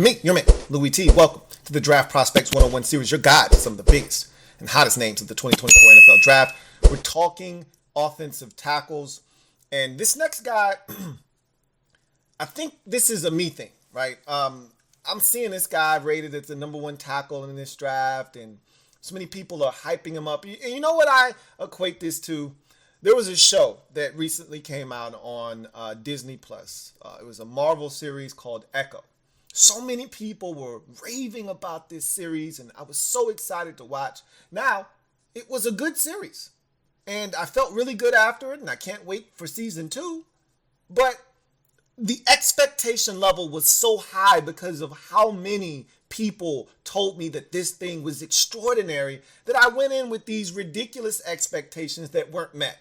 me, your man, Louie T. Welcome to the Draft Prospects 101 series, your guide to some of the biggest and hottest names of the 2024 NFL Draft. We're talking offensive tackles. And this next guy, I think this is a me thing, right? I'm seeing this guy rated as the number one tackle in this draft, and so many people are hyping him up. And you know what I equate this to? There was a show that recently came out on Disney Plus. It was a Marvel series called Echo. So many people were raving about this series, and I was so excited to watch. Now, it was a good series, and I felt really good after it, and I can't wait for season 2. But the expectation level was so high because of how many people told me that this thing was extraordinary that I went in with these ridiculous expectations that weren't met.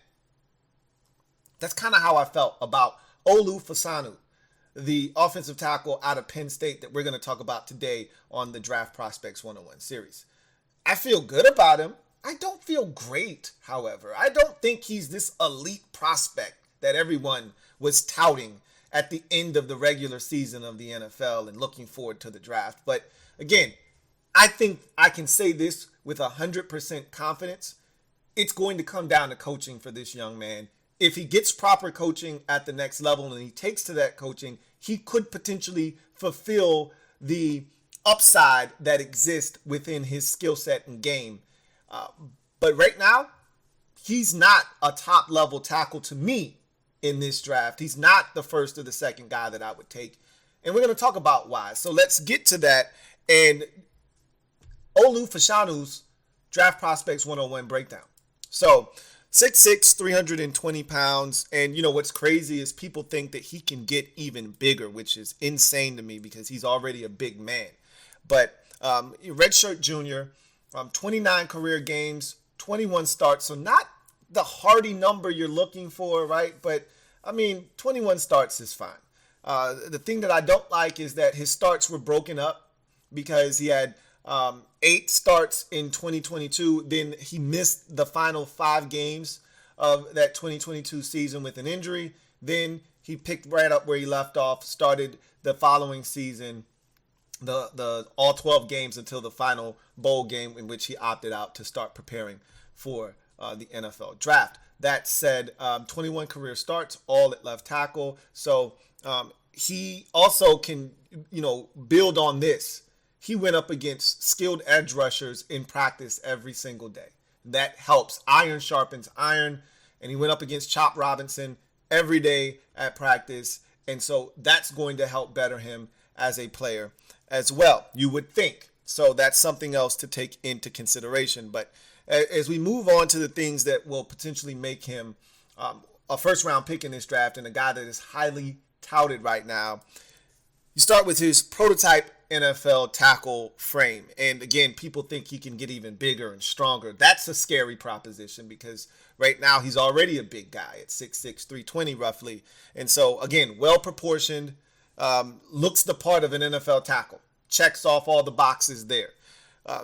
That's kind of how I felt about Olu Fashanu, the offensive tackle out of Penn State that we're going to talk about today on the Draft Prospects 101 series. I feel good about him. I don't feel great, however. I don't think he's this elite prospect that everyone was touting at the end of the regular season of the NFL and looking forward to the draft. But again, I think I can say this with 100% confidence. It's going to come down to coaching for this young man. If he gets proper coaching at the next level and he takes to that coaching, he could potentially fulfill the upside that exists within his skill set and game. But right now, he's not a top level tackle to me in this draft. He's not the first or the second guy that I would take. And we're going to talk about why. So let's get to that. And Olu Fashanu's Draft Prospects 101 breakdown. So 6'6", 320 pounds. And you know what's crazy is people think that he can get even bigger, which is insane to me because he's already a big man. But redshirt junior, 29 career games, 21 starts. So not the hardy number you're looking for, right? But I mean, 21 starts is fine. The thing that I don't like is that his starts were broken up because he had 8 starts in 2022. Then he missed the final 5 games of that 2022 season with an injury. Then he picked right up where he left off, started the following season, the all 12 games until the final bowl game in which he opted out to start preparing for the NFL draft. That said, 21 career starts, all at left tackle. So he also can, build on this. He went up against skilled edge rushers in practice every single day. That helps. Iron sharpens iron. And he went up against Chop Robinson every day at practice. And so that's going to help better him as a player as well, you would think. So that's something else to take into consideration. But as we move on to the things that will potentially make him a first-round pick in this draft and a guy that is highly touted right now, you start with his prototype NFL tackle frame. And again, people think he can get even bigger and stronger. That's a scary proposition because right now he's already a big guy at 6'6", 320 roughly. And so, again, well-proportioned, looks the part of an NFL tackle. Checks off all the boxes there.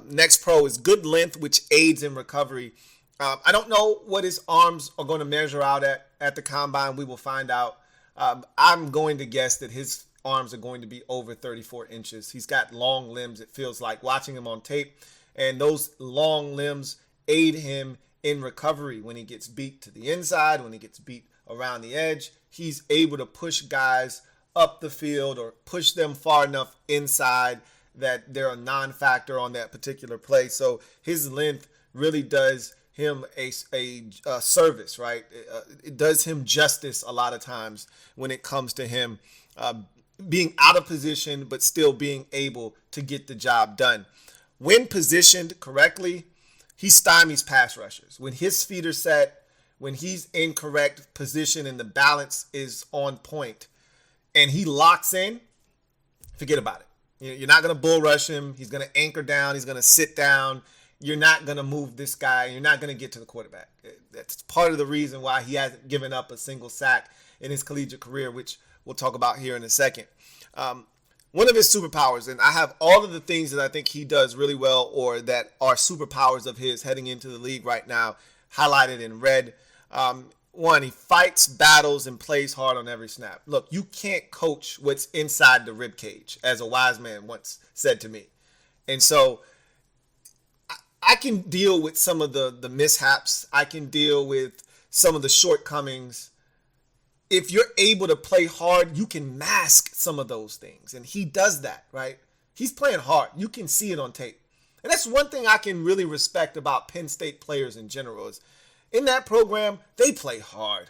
Next pro is good length, which aids in recovery. I don't know what his arms are going to measure out at the combine. We will find out. I'm going to guess that his arms are going to be over 34 inches. He's got long limbs, it feels like, watching him on tape. And those long limbs aid him in recovery when he gets beat to the inside, when he gets beat around the edge. He's able to push guys up the field or push them far enough inside that they're a non-factor on that particular play. So his length really does him a service, right? It does him justice a lot of times when it comes to him being out of position but still being able to get the job done. When positioned correctly, he stymies pass rushers. When his feet are set, when he's in correct position and the balance is on point, and he locks in, forget about it. You're not going to bull rush him. He's going to anchor down. He's going to sit down. You're not going to move this guy. You're not going to get to the quarterback. That's part of the reason why he hasn't given up a single sack in his collegiate career, which we'll talk about here in a second. One of his superpowers, and I have all of the things that I think he does really well or that are superpowers of his heading into the league right now, highlighted in red. One, he fights battles and plays hard on every snap. Look, you can't coach what's inside the rib cage, as a wise man once said to me. And so I can deal with some of the mishaps. I can deal with some of the shortcomings. If you're able to play hard, you can mask some of those things. And he does that, right? He's playing hard. You can see it on tape. And that's one thing I can really respect about Penn State players in general is in that program, they play hard.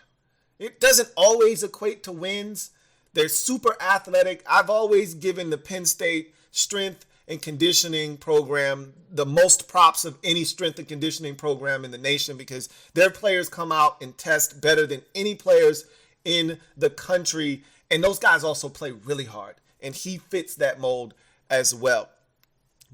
It doesn't always equate to wins. They're super athletic. I've always given the Penn State strength and conditioning program the most props of any strength and conditioning program in the nation because their players come out and test better than any players in the country. And those guys also play really hard. And he fits that mold as well.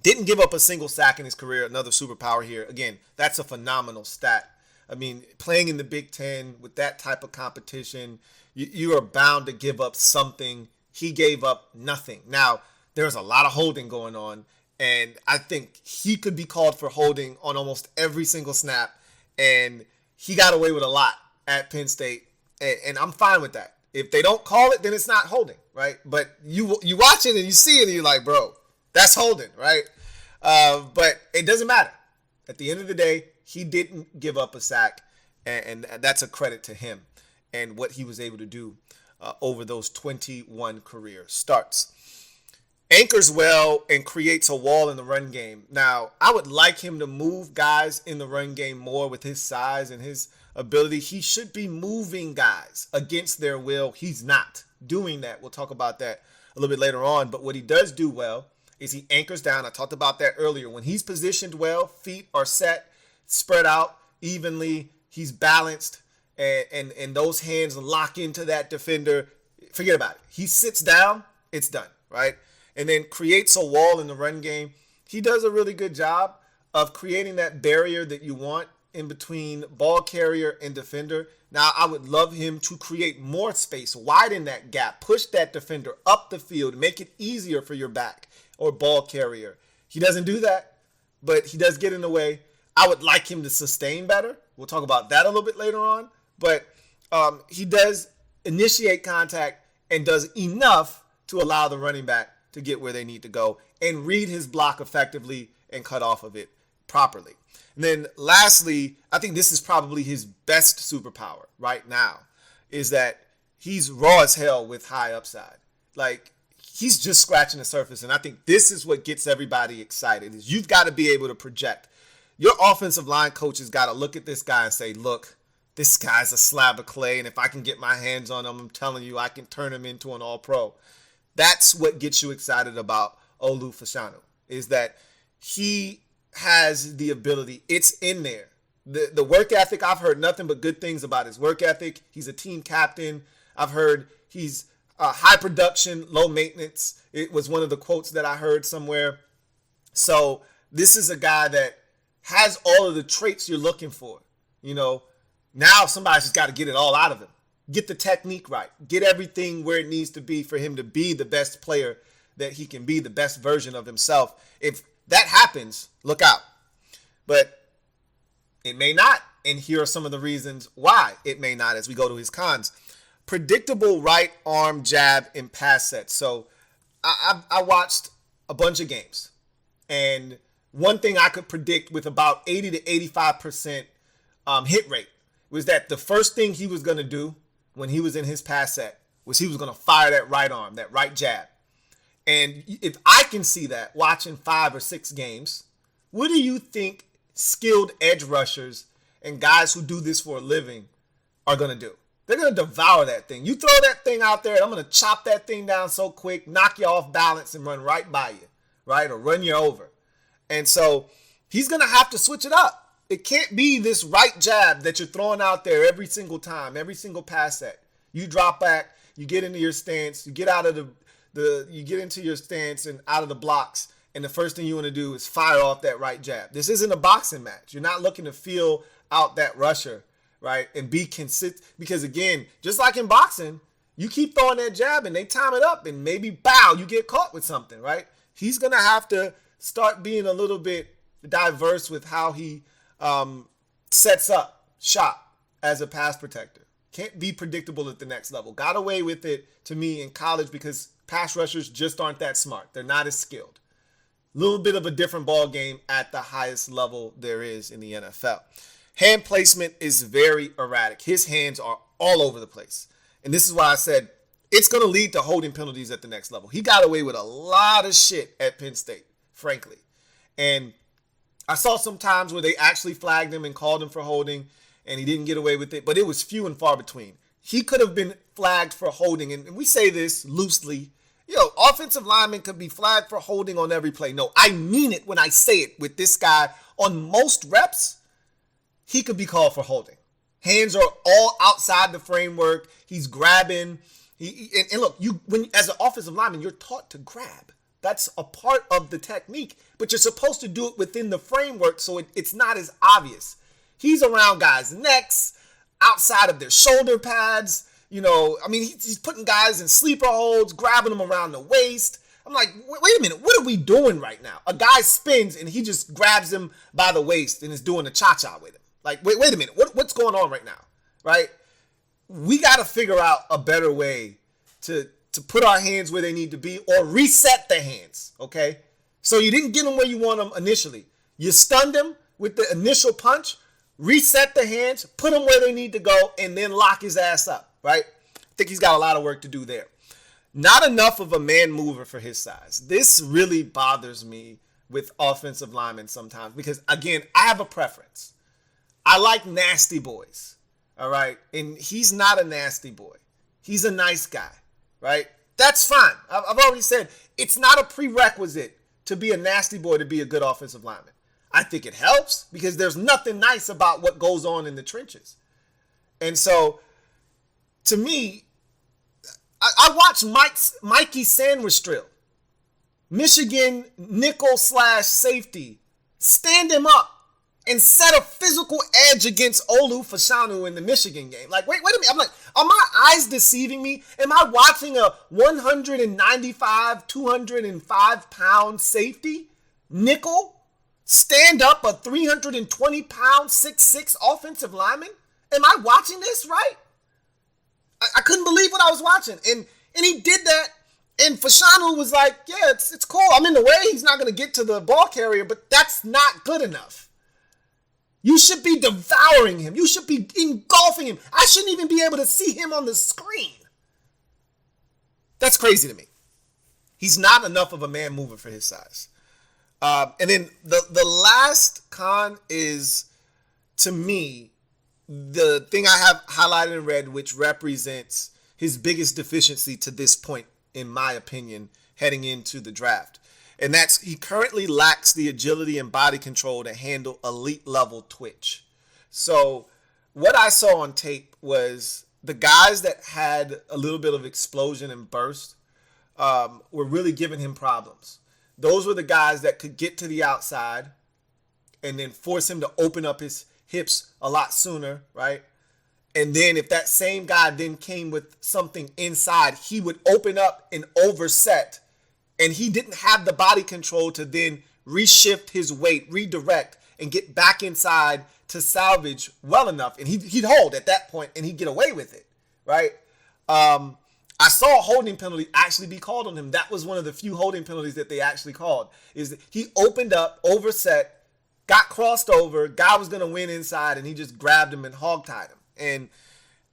Didn't give up a single sack in his career. Another superpower here. Again, that's a phenomenal stat. I mean, playing in the Big Ten with that type of competition, you are bound to give up something. He gave up nothing. Now, there's a lot of holding going on, and I think he could be called for holding on almost every single snap, and he got away with a lot at Penn State, and I'm fine with that. If they don't call it, then it's not holding, right? But you watch it and you see it, and you're like, bro, that's holding, right? But it doesn't matter. At the end of the day, he didn't give up a sack, and that's a credit to him and what he was able to do over those 21 career starts. Anchors well and creates a wall in the run game. Now, I would like him to move guys in the run game more with his size and his ability. He should be moving guys against their will. He's not doing that. We'll talk about that a little bit later on. But what he does do well is he anchors down. I talked about that earlier. When he's positioned well, feet are set, spread out evenly, he's balanced, and those hands lock into that defender. Forget about it. He sits down, it's done, right? And then creates a wall in the run game. He does a really good job of creating that barrier that you want in between ball carrier and defender. Now, I would love him to create more space, widen that gap, push that defender up the field, make it easier for your back or ball carrier. He doesn't do that, but he does get in the way. I would like him to sustain better. We'll talk about that a little bit later on. But he does initiate contact and does enough to allow the running back to get where they need to go and read his block effectively and cut off of it properly. And then lastly, I think this is probably his best superpower right now, is that he's raw as hell with high upside. Like, he's just scratching the surface. And I think this is what gets everybody excited, is you've got to be able to project. Your offensive line coach has got to look at this guy and say, look, this guy's a slab of clay, and if I can get my hands on him, I'm telling you, I can turn him into an all-pro. That's what gets you excited about Olu Fashanu, is that he has the ability. It's in there. The work ethic, I've heard nothing but good things about his work ethic. He's a team captain. I've heard he's high production, low maintenance. It was one of the quotes that I heard somewhere. So this is a guy that has all of the traits you're looking for. You know, now somebody's just got to get it all out of him. Get the technique right. Get everything where it needs to be for him to be the best player that he can be, the best version of himself. If that happens, look out. But it may not. And here are some of the reasons why it may not as we go to his cons. Predictable right arm jab in pass sets. So I watched a bunch of games. And one thing I could predict with about 80 to 85% hit rate was that the first thing he was going to do when he was in his pass set was he was going to fire that right arm, that right jab. And if I can see that watching 5 or 6 games, what do you think skilled edge rushers and guys who do this for a living are going to do? They're going to devour that thing. You throw that thing out there, and I'm going to chop that thing down so quick, knock you off balance and run right by you, right? Or run you over. And so he's going to have to switch it up. It can't be this right jab that you're throwing out there every single time, every single pass set. You drop back, you get into your stance, you get out of you get into your stance and out of the blocks, and the first thing you want to do is fire off that right jab. This isn't a boxing match. You're not looking to feel out that rusher, right? And be consistent, because again, just like in boxing, you keep throwing that jab and they time it up and maybe bow, you get caught with something, right? He's going to have to start being a little bit diverse with how he sets up shop as a pass protector. Can't be predictable at the next level. Got away with it, to me, in college because pass rushers just aren't that smart. They're not as skilled. Little bit of a different ball game at the highest level there is in the NFL. Hand placement is very erratic. His hands are all over the place. And this is why I said it's going to lead to holding penalties at the next level. He got away with a lot of shit at Penn State, frankly. And I saw some times where they actually flagged him and called him for holding, and he didn't get away with it, but it was few and far between. He could have been flagged for holding, and we say this loosely. Offensive linemen could be flagged for holding on every play. No, I mean it when I say it with this guy. On most reps, he could be called for holding. Hands are all outside the framework. He's grabbing. And look, when as an offensive lineman, you're taught to grab. That's a part of the technique, but you're supposed to do it within the framework so it's not as obvious. He's around guys' necks, outside of their shoulder pads. He's putting guys in sleeper holds, grabbing them around the waist. I'm like, wait a minute, what are we doing right now? A guy spins and he just grabs him by the waist and is doing a cha-cha with him. Like, wait a minute, what's going on right now, right? We got to figure out a better way to put our hands where they need to be or reset the hands, okay? So you didn't get them where you want them initially. You stunned them with the initial punch, reset the hands, put them where they need to go, and then lock his ass up. Right? I think he's got a lot of work to do there. Not enough of a man mover for his size. This really bothers me with offensive linemen sometimes because, again, I have a preference. I like nasty boys, all right? And he's not a nasty boy. He's a nice guy, right? That's fine. I've already said it's not a prerequisite to be a nasty boy to be a good offensive lineman. I think it helps because there's nothing nice about what goes on in the trenches. And so, to me, I watched Mikey Sandwich drill. Michigan nickel/safety. Stand him up and set a physical edge against Olu Fashanu in the Michigan game. Like, wait a minute. I'm like, are my eyes deceiving me? Am I watching a 195, 205-pound safety nickel stand up a 320-pound 6'6" offensive lineman? Am I watching this right? I couldn't believe what I was watching. And he did that. And Fashanu was like, yeah, it's cool. I'm in the way. He's not going to get to the ball carrier, but that's not good enough. You should be devouring him. You should be engulfing him. I shouldn't even be able to see him on the screen. That's crazy to me. He's not enough of a man mover for his size. And then the last con is, to me, the thing I have highlighted in red, which represents his biggest deficiency to this point, in my opinion, heading into the draft. And that's he currently lacks the agility and body control to handle elite level twitch. So what I saw on tape was the guys that had a little bit of explosion and burst were really giving him problems. Those were the guys that could get to the outside and then force him to open up his hips a lot sooner, right? And then if that same guy then came with something inside, he would open up and overset, and he didn't have the body control to then reshift his weight, redirect, and get back inside to salvage well enough. And he'd hold at that point, and he'd get away with it, right? I saw a holding penalty actually be called on him. That was one of the few holding penalties that they actually called. Is that he opened up, overset, got crossed over, guy was going to win inside, and he just grabbed him and hogtied him. And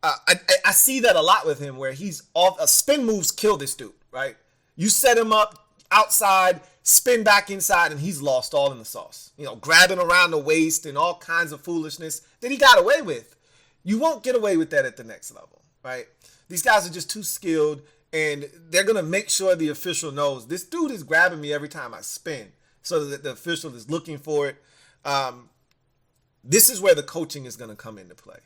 I see that a lot with him where he's off. Spin moves kill this dude, right? You set him up outside, spin back inside, and he's lost all in the sauce. Grabbing around the waist and all kinds of foolishness that he got away with. You won't get away with that at the next level, right? These guys are just too skilled, and they're going to make sure the official knows this dude is grabbing me every time I spin so that the official is looking for it. This is where the coaching is going to come into play.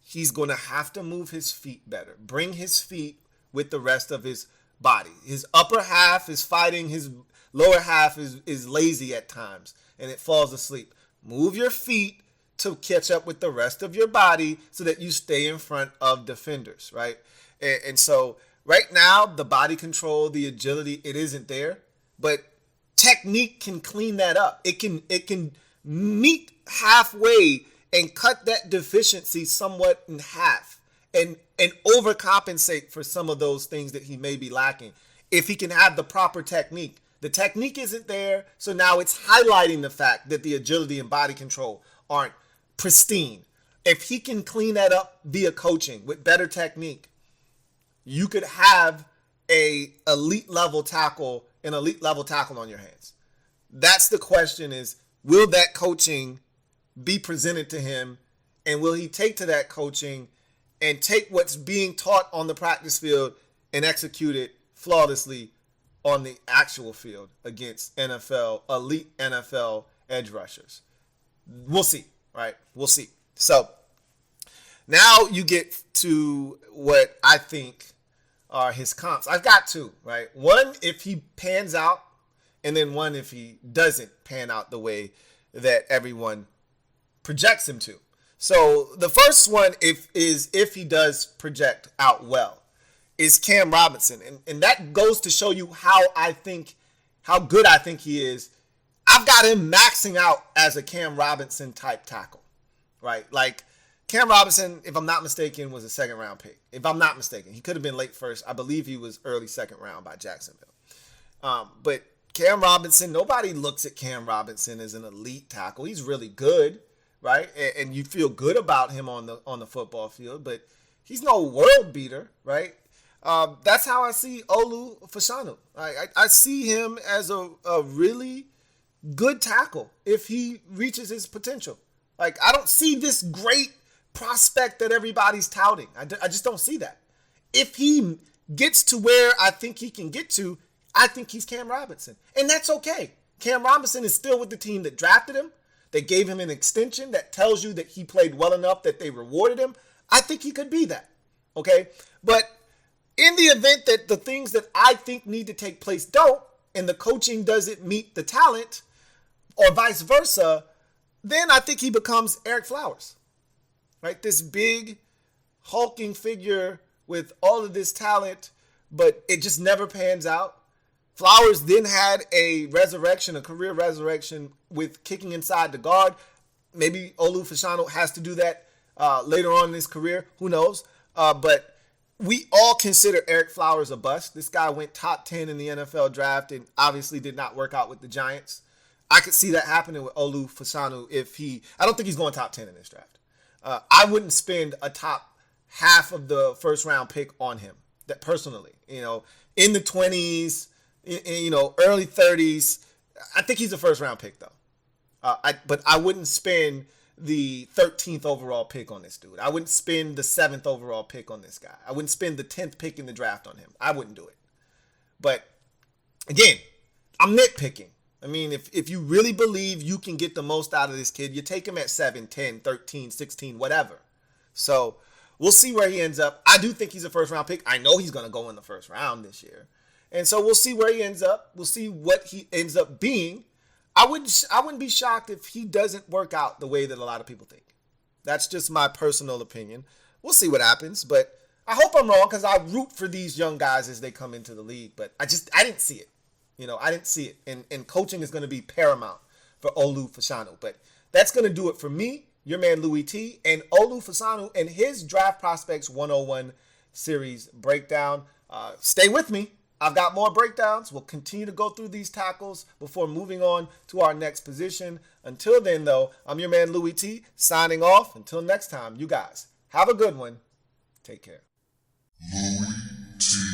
He's going to have to move his feet better, bring his feet with the rest of his body. His upper half is fighting, his lower half is lazy at times, and it falls asleep. Move your feet to catch up with the rest of your body so that you stay in front of defenders, right? And so right now, the body control, the agility, it isn't there, but technique can clean that up. It can meet halfway and cut that deficiency somewhat in half and overcompensate for some of those things that he may be lacking. If he can have the proper technique. The technique isn't there, so now it's highlighting the fact that the agility and body control aren't pristine. If he can clean that up via coaching with better technique, you could have a elite level tackle, an elite level tackle on your hands. That's the question is, will that coaching be presented to him, and will he take to that coaching and take what's being taught on the practice field and execute it flawlessly on the actual field against elite NFL edge rushers? We'll see, right? We'll see. So now you get to what I think are his comps. I've got two, right? One, if he pans out, and then one, if he doesn't pan out the way that everyone projects him to. So the first one, if he does project out well, is Cam Robinson. And that goes to show you how good I think he is. I've got him maxing out as a Cam Robinson type tackle, right? Like Cam Robinson, if I'm not mistaken, was a second round pick. If I'm not mistaken, he could have been late first. I believe he was early second round by Jacksonville. But Cam Robinson, nobody looks at Cam Robinson as an elite tackle. He's really good, right? And you feel good about him on the football field, but he's no world beater, right? That's how I see Olu Fashanu. I see him as a really good tackle if he reaches his potential. Like, I don't see this great prospect that everybody's touting. I just don't see that. If he gets to where I think he can get to, I think he's Cam Robinson. And that's okay. Cam Robinson is still with the team that drafted him. They gave him an extension that tells you that he played well enough that they rewarded him. I think he could be that. Okay? But in the event that the things that I think need to take place don't, and the coaching doesn't meet the talent, or vice versa, then I think he becomes Eric Flowers. Right? This big, hulking figure with all of this talent, but it just never pans out. Flowers then had a career resurrection with kicking inside the guard. Maybe Olu Fashanu has to do that later on in his career. Who knows? But we all consider Eric Flowers a bust. This guy went top 10 in the NFL draft and obviously did not work out with the Giants. I could see that happening with Olu Fashanu I don't think he's going top 10 in this draft. I wouldn't spend a top half of the first round pick on him, that personally, in the 20s, early 30s. I think he's a first round pick though. But I wouldn't spend the 13th overall pick on this dude. I wouldn't spend the 7th overall pick on this guy. I wouldn't spend the 10th pick in the draft on him. I wouldn't do it. But again, I'm nitpicking. I mean, if you really believe you can get the most out of this kid, you take him at 7, 10, 13, 16, whatever. So we'll see where he ends up. I do think he's a first round pick. I know he's going to go in the first round this year. And so we'll see where he ends up. We'll see what he ends up being. I wouldn't be shocked if he doesn't work out the way that a lot of people think. That's just my personal opinion. We'll see what happens, but I hope I'm wrong because I root for these young guys as they come into the league. But I didn't see it. I didn't see it. And coaching is going to be paramount for Olu Fashanu. But that's going to do it for me, your man Louie T, and Olu Fashanu and his Draft Prospects 101 series breakdown. Stay with me. I've got more breakdowns. We'll continue to go through these tackles before moving on to our next position. Until then, though, I'm your man Louie T, signing off. Until next time, you guys, have a good one. Take care. Louie T.